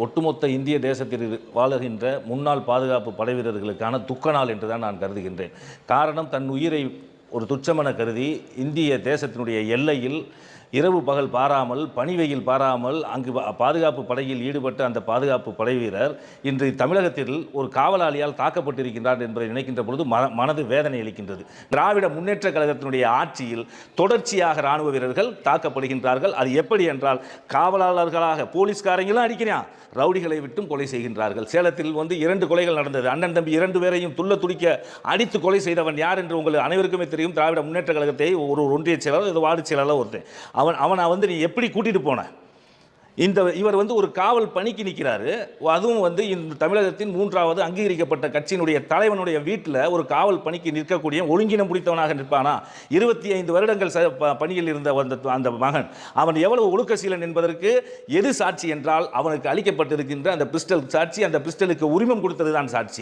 ஒட்டுமொத்த இந்திய தேசத்தில் வாழுகின்ற முன்னாள் பாதுகாப்பு படை வீரர்களுக்கான துக்க நாள் என்று தான் நான் கருதுகின்றேன். காரணம், தன் உயிரை ஒரு துச்சமென கருதி இந்திய தேசத்தினுடைய எல்லையில் இரவு பகல் பாராமல், பனி வெயில் பாராமல் அங்கு பாதுகாப்பு படையில் ஈடுபட்ட அந்த பாதுகாப்பு படை வீரர் இன்று தமிழகத்தில் ஒரு காவலாளியால் தாக்கப்பட்டிருக்கின்றார் என்பதை நினைக்கின்ற பொழுது மனது வேதனை அளிக்கின்றது. திராவிட முன்னேற்ற கழகத்தினுடைய ஆட்சியில் தொடர்ச்சியாக இராணுவ வீரர்கள் தாக்கப்படுகின்றார்கள். அது எப்படி என்றால், காவலாளர்களாக போலீஸ்காரங்களும் அடிக்கிறான், ரவுடிகளை விட்டும் கொலை செய்கின்றார்கள். சேலத்தில் 2 கொலைகள் நடந்தது. அண்ணன் தம்பி 2 பேரையும் துள்ள துடிக்க அடித்து கொலை செய்தவன் யார் என்று உங்களுக்கு அனைவருக்குமே தெரியும். திராவிட முன்னேற்ற கழகத்தை ஒரு ஒன்றிய செயலாளர், வார்டு செயலாளர் ஒருத்தன். அவனை நீ எப்படி கூட்டிட்டு போன? இவர் ஒரு காவல் பணிக்கு நிற்கிறாரு. அதுவும் இந்த தமிழகத்தின் 3வது அங்கீகரிக்கப்பட்ட கட்சியினுடைய தலைவனுடைய வீட்டில் ஒரு காவல் பணிக்கு நிற்கக்கூடிய ஒழுங்கினம் பிடித்தவனாக நிற்பானா? 25 வருடங்கள் பணியில் இருந்த அந்த மகன் அவன் எவ்வளவு ஒழுக்கசீலன் என்பதற்கு எது சாட்சி என்றால், அவனுக்கு அளிக்கப்பட்டிருக்கின்ற அந்த பிஸ்டல் சாட்சி. அந்த பிஸ்டலுக்கு உரிமம் கொடுத்தது தான் சாட்சி.